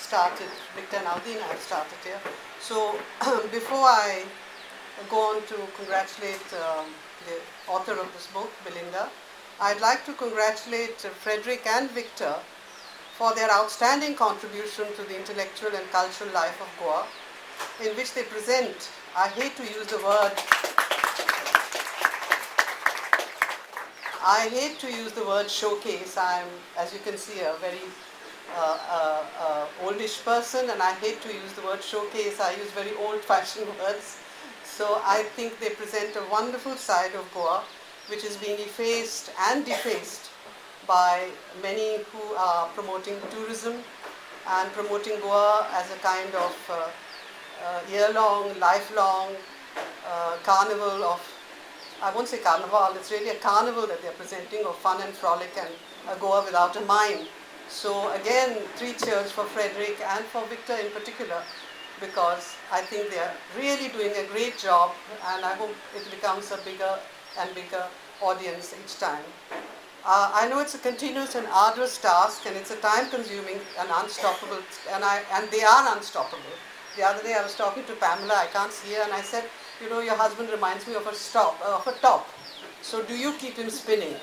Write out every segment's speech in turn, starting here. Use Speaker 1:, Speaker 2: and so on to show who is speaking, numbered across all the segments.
Speaker 1: started, Victor and Aldina have started here. So before I go on to congratulate the author of this book, Belinda, I'd like to congratulate Frederick and Victor for their outstanding contribution to the intellectual and cultural life of Goa, in which they present, I hate to use the word showcase. I'm, as you can see, a very oldish person, and I hate to use the word showcase. I use very old-fashioned words. So I think they present a wonderful side of Goa, which is being effaced and defaced by many who are promoting tourism and promoting Goa as a kind of year-long, lifelong carnival of, I won't say carnival, it's really a carnival that they're presenting of fun and frolic and a Goa without a mind. So again, 3 cheers for Frederick and for Victor in particular, because I think they're really doing a great job, and I hope it becomes a bigger and bigger audience each time. I know it's a continuous and arduous task, and it's a time-consuming and unstoppable, and they are unstoppable. The other day I was talking to Pamela, I can't see her, and I said, you know, your husband reminds me of a top. So do you keep him spinning?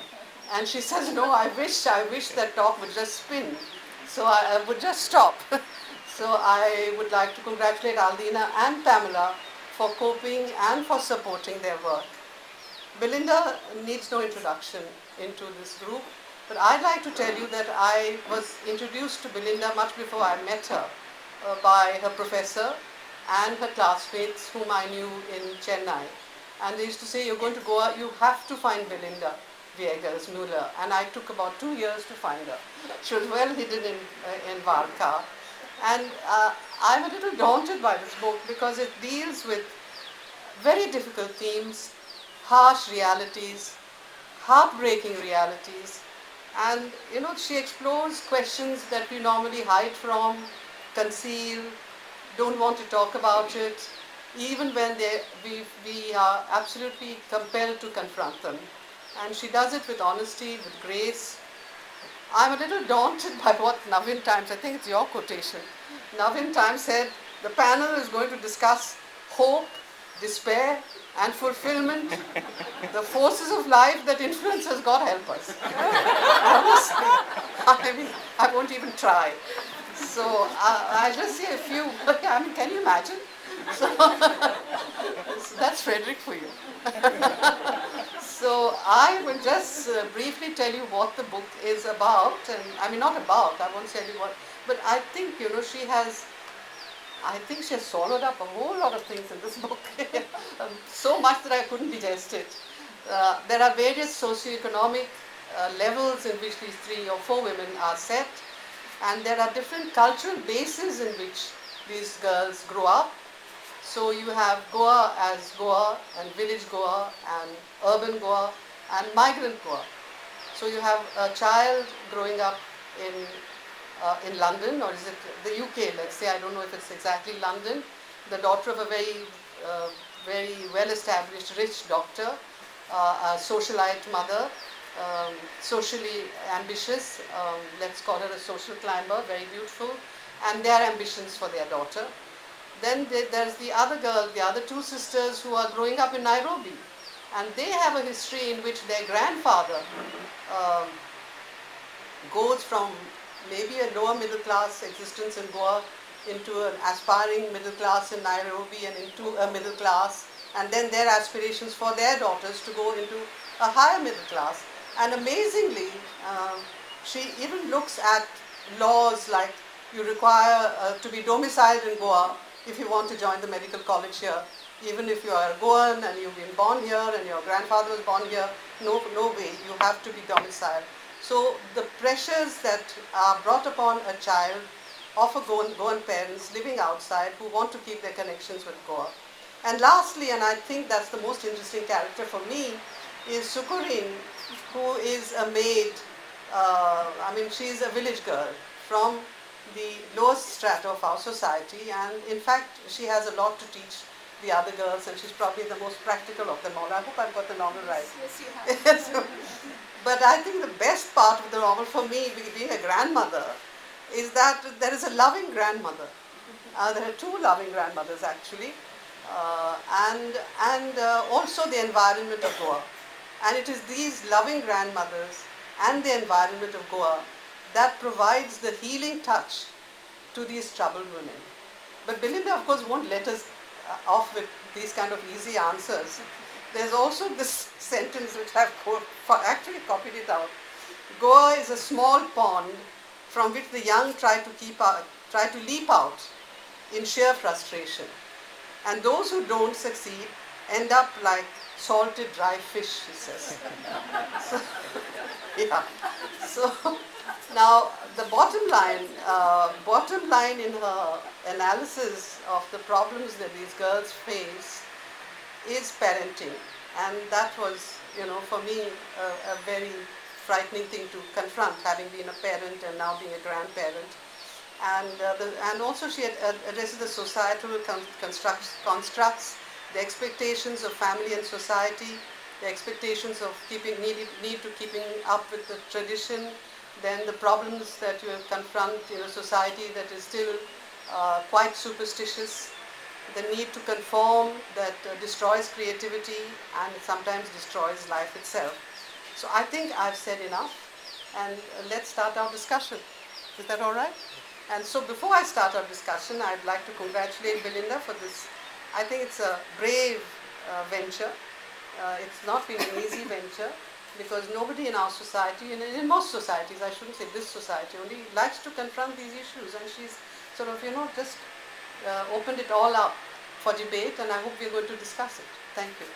Speaker 1: And she says, no, I wish that top would just spin. So I would just stop. So I would like to congratulate Aldina and Pamela for coping and for supporting their work. Belinda needs no introduction into this group, but I'd like to tell you that I was introduced to Belinda much before I met her by her professor and her classmates whom I knew in Chennai. And they used to say, you're going to Goa, you have to find Belinda Viegas Muller. And I took about 2 years to find her. She was well hidden in Varka. And I'm a little daunted by this book because it deals with very difficult themes, harsh realities, heartbreaking realities. And, you know, she explores questions that we normally hide from, conceal, don't want to talk about it, even when we are absolutely compelled to confront them. And she does it with honesty, with grace. I'm a little daunted by what Navin Times, I think it's your quotation. Navin Times said, the panel is going to discuss hope, despair, and fulfillment, the forces of life that influence us. God help us. Honestly, I mean, I won't even try. So I'll just say a few. I mean, can you imagine? So that's Frederick for you. So I will just briefly tell you what the book is about. And I mean, not about, I won't tell you what, but I think, you know, she has swallowed up a whole lot of things in this book. So much that I couldn't digest it. There are various socioeconomic levels in which these 3 or 4 women are set. And there are different cultural bases in which these girls grow up. So you have Goa as Goa, and village Goa, and urban Goa, and migrant Goa. So you have a child growing up in London, or is it the UK, let's say, I don't know if it's exactly London, the daughter of a very well-established rich doctor, a socialite mother, socially ambitious, let's call her a social climber, very beautiful, and their ambitions for their daughter. Then there's the other girl, the other 2 sisters who are growing up in Nairobi, and they have a history in which their grandfather goes from maybe a lower middle class existence in Goa into an aspiring middle class in Nairobi and into a middle class, and then their aspirations for their daughters to go into a higher middle class. And amazingly, she even looks at laws like you require to be domiciled in Goa if you want to join the medical college here. Even if you are a Goan and you've been born here and your grandfather was born here, no way, you have to be domiciled. So the pressures that are brought upon a child of a Goan parents living outside who want to keep their connections with Goa. And lastly, and I think that's the most interesting character for me, is Sukurin, who is a maid. I mean, she's a village girl from the lowest strata of our society, and in fact, she has a lot to teach the other girls, and she's probably the most practical of them all. I hope I've got the novel right.
Speaker 2: Yes, you have.
Speaker 1: But I think the best part of the novel for me, being a grandmother, is that there is a loving grandmother. There are two loving grandmothers actually, and also the environment of Goa. And it is these loving grandmothers and the environment of Goa that provides the healing touch to these troubled women. But Belinda, of course, won't let us off with these kind of easy answers. There's also this sentence which I've actually copied it out. Goa is a small pond from which the young try to leap out in sheer frustration. And those who don't succeed end up like salted dry fish, she says. So, yeah. So now the bottom line in her analysis of the problems that these girls face is parenting, and that was, for me, a very frightening thing to confront, having been a parent and now being a grandparent. And also she addresses the societal constructs, the expectations of family and society, the expectations of need to keeping up with the tradition, then the problems that you confront in a society that is still quite superstitious, the need to conform that destroys creativity and sometimes destroys life itself. So I think I've said enough, and let's start our discussion. Is that all right? And so before I start our discussion, I'd like to congratulate Belinda for this. I think it's a brave venture. It's not been an easy venture, because nobody in our society, and in most societies, I shouldn't say this society only, likes to confront these issues, and she's sort of, just opened it all up for debate, and I hope we're going to discuss it. Thank you.